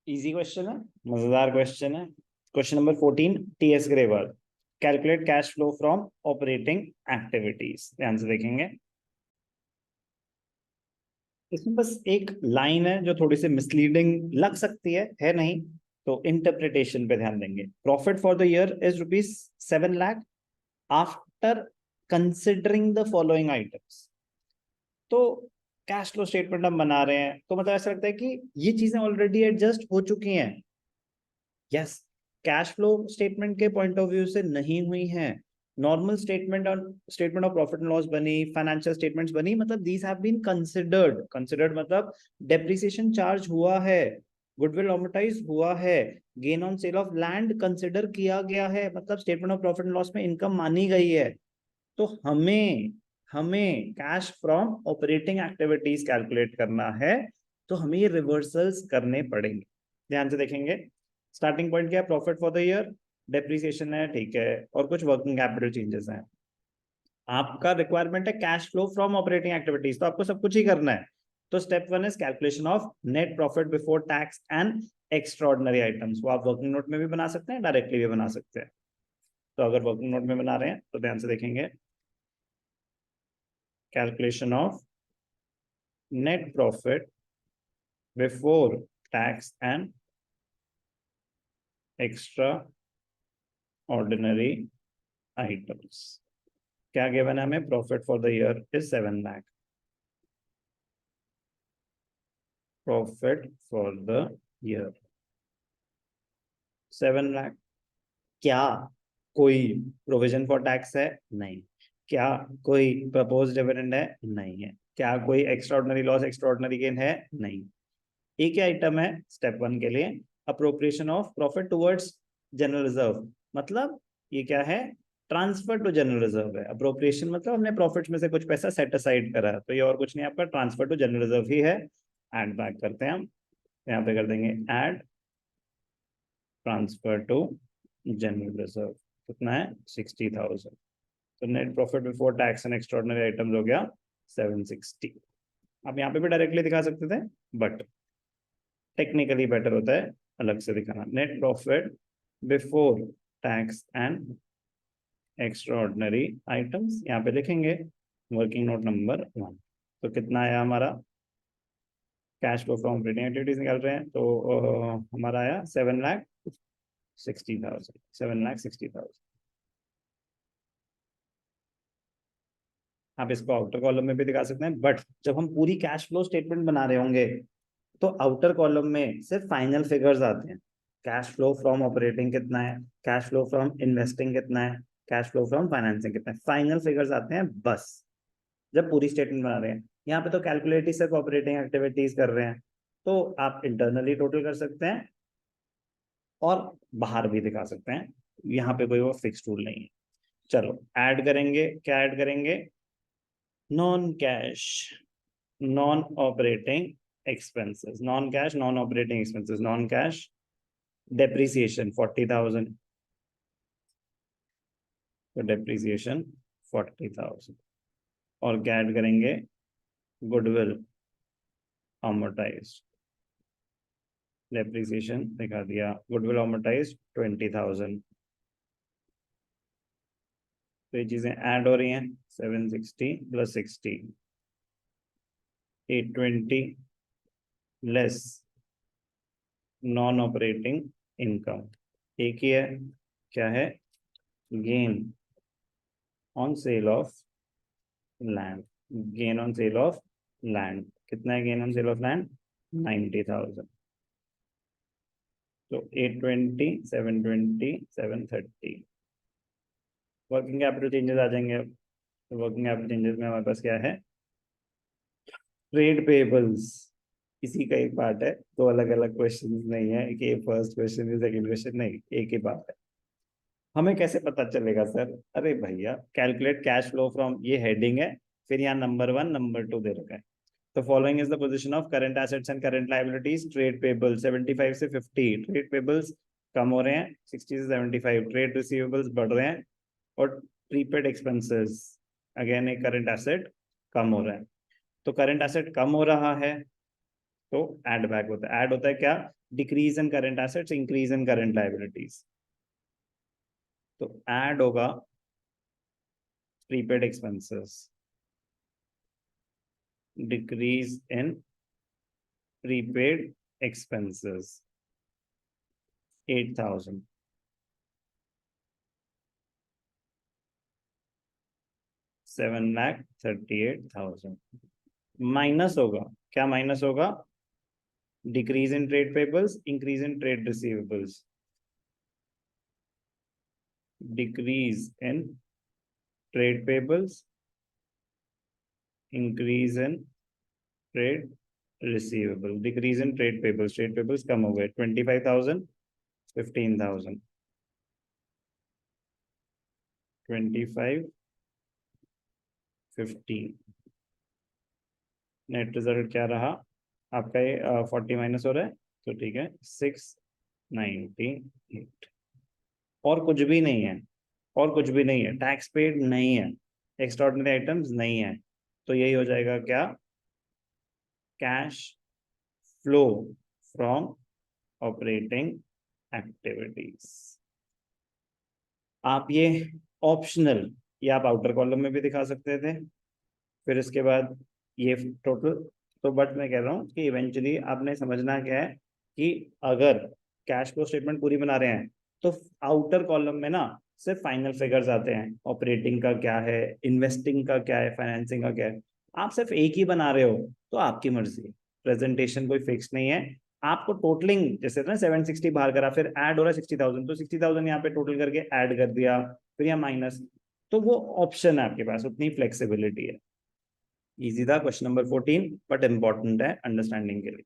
Easy question है, मजेदार question है। Question number 14, TS Grewal, calculate cash flow from operating activities. ध्यान से देखेंगे, इसमें बस एक लाइन है जो थोड़ी सी मिसलीडिंग लग सकती है नहीं, तो इंटरप्रिटेशन पे ध्यान देंगे। Profit for the year is ₹7 lakh after considering the following items. तो कैश फ्लो स्टेटमेंट हम बना रहे हैं तो मतलब ऐसा लगता है कि ये चीजें ऑलरेडी एडजस्ट हो चुकी हैं। यस, कैश फ्लो स्टेटमेंट के पॉइंट ऑफ व्यू से नहीं हुई है। Normal statement of profit and loss बनी, फाइनेंशियल स्टेटमेंट्स बनी, मतलब दीज हैव बीन कंसिडर्ड मतलब डेप्रिसिएशन चार्ज हुआ है, गुडविल अमोर्टाइज हुआ है, gain on sale of land consider किया गया है, मतलब statement of profit and loss में इनकम मानी गई है। तो हमें हमें cash from operating activities calculate करना है, तो हमें ये रिवर्सल्स करने पड़ेंगे। ध्यान से देखेंगे, स्टार्टिंग पॉइंट क्या है? Profit for the year, depreciation है, ठीक है, और कुछ वर्किंग कैपिटल चेंजेस हैं। आपका रिक्वायरमेंट है cash flow from operating activities, तो आपको सब कुछ ही करना है। तो step 1 is calculation of net profit before tax and extraordinary items. वो आप वर्किंग नोट में भी बना सकते हैं, डायरेक्टली भी बना सकते हैं। तो अगर वर्किंग नोट में बना रहे हैं तो ध्यान से देखेंगे, calculation of net profit before tax and extraordinary items। क्या गिवन है हमें? Profit for the year is 7 lakh. Profit for the year 7 lakh. क्या कोई प्रोविजन फॉर टैक्स है? नहीं। क्या कोई प्रपोज डिविडेंड है? नहीं है। क्या कोई एक्स्ट्राऑर्डिनरी लॉस, एक्स्ट्राऑर्डिनरी गेन है? नहीं। एक ही आइटम है स्टेप 1 के लिए, appropriation of profit towards general reserve. मतलब ये क्या है? ट्रांसफर टू जनरल रिजर्व है। अप्रोप्रिएशन मतलब हमने प्रॉफिट्स में से कुछ पैसा सेट असाइड करा, तो ये और कुछ नहीं, आपका ट्रांसफर टू जनरल रिजर्व ही है। एड बैक करते हैं हम, यहाँ पे कर देंगे add transfer to general reserve. कितना है? 60,000। तो net profit before tax and extraordinary items हो गया 760। आप यहाँ पे भी डायरेक्टली दिखा सकते थे, बट टेक्निकली बेटर होता है अलग से दिखाना। Net profit before tax and extraordinary items यहाँ पे लिखेंगे, वर्किंग नोट नंबर 1। तो कितना आया हमारा? Cash flow from operating activities निकाल रहे हैं, तो हमारा आया 7,60,000। 7,60,000। आप इसको आउटर कॉलम में भी दिखा सकते हैं, बट जब हम पूरी कैश फ्लो स्टेटमेंट बना रहे होंगे तो आउटर कॉलम में सिर्फ फाइनल फिगर्स आते हैं। कैश फ्लो फ्रॉम ऑपरेटिंग कितना है, कैश फ्लो फ्रॉम इन्वेस्टिंग कितना है, कैश फ्लो फ्रॉम फाइनेंसिंग कितना है, फाइनल फिगर्स आते हैं बस जब पूरी स्टेटमेंट बना रहे हैं। यहाँ पे तो कैलकुलेट ही सिर्फ ऑपरेटिंग एक्टिविटीज कर रहे हैं, तो आप इंटरनली टोटल कर सकते हैं और बाहर भी दिखा सकते हैं। यहाँ पे कोई वो फिक्स रूल नहीं है। चलो ऐड करेंगे, क्या ऐड करेंगे? Non cash, non operating expenses, non-cash, non-operating expenses, non-cash depreciation 40,000। तो depreciation 40,000 और क्या ऐड करेंगे? गुडविल amortized, depreciation दिखा दिया, गुडविल amortized 20,000। तो ये चीजें ऐड हो रही हैं। 760 plus 60, 820 less non operating income. एक ही है, क्या है? Gain on sale of land. Gain on sale of land कितना है? Gain on sale of land 90,000। तो 820, 720, 730। वर्किंग कैपिटल चेंजेस आ जाएंगे। तो वर्किंग कैपिटल चेंजेस में हमारे पास क्या है? ट्रेड पेबल्स, इसी का एक पार्ट है। दो अलग अलग क्वेश्चन नहीं है कि फर्स्ट क्वेश्चन है सेकंड क्वेश्चन नहीं, एक ही पार्ट है। हमें कैसे पता चलेगा सर? अरे भैया, कैलकुलेट कैश फ्लो फ्रॉम, ये हेडिंग है, फिर यहाँ नंबर 1 नंबर 2 दे रखा है। तो following is the position of current assets and current liabilities. Trade payables 75 से 50, ट्रेड पेबल्स कम हो रहे हैं, 60 से 75। ट्रेड रिसीवेबल्स बढ़ रहे हैं, और प्रीपेड एक्सपेंसेस अगेन एक करंट एसेट कम हो रहा है। तो करंट एसेट कम हो रहा है, तो एड बैक होता है। एड होता है क्या? Decrease in current assets, increase in current liabilities. तो एड होगा prepaid expenses, decrease in prepaid expenses 8,000, 7,38,000। Minus होगा क्या? माइनस होगा decrease in trade payables, increase in trade receivables, decrease in trade payables, increase in trade receivable. Decrease in trade payables, trade payables कम हो गए 25,000, 15,000, 25, 15। Net result क्या रहा आपका? ये 40 माइनस हो रहा है, तो ठीक है, 698। और कुछ भी नहीं है, और कुछ भी नहीं है, टैक्स पेड नहीं है, एक्स्ट्राऑर्डिनरी आइटम्स नहीं है। तो यही हो जाएगा क्या? Cash flow from operating activities. आप ये ऑप्शनल, ये आप आउटर कॉलम में भी दिखा सकते थे, फिर इसके बाद ये टोटल। तो बट मैं कह रहा हूँ कि इवेंचुअली आपने समझना क्या है कि अगर कैश फ्लो स्टेटमेंट पूरी बना रहे हैं तो आउटर कॉलम में ना सिर्फ फाइनल फिगर्स आते हैं, ऑपरेटिंग का क्या है, इन्वेस्टिंग का क्या है, फाइनेंसिंग का क्या है। आप सिर्फ एक ही बना रहे हो तो आपकी मर्जी, प्रेजेंटेशन कोई फिक्स नहीं है। आपको टोटलिंग जैसे ना 760 बाहर करा, फिर ऐड हो रहा है 60,000, तो 60,000 यहाँ पे टोटल करके ऐड कर दिया, फिर यहाँ माइनस। तो वो ऑप्शन है आपके पास, उतनी फ्लेक्सिबिलिटी है। इजी था क्वेश्चन नंबर 14, बट इंपॉर्टेंट है अंडरस्टैंडिंग के लिए।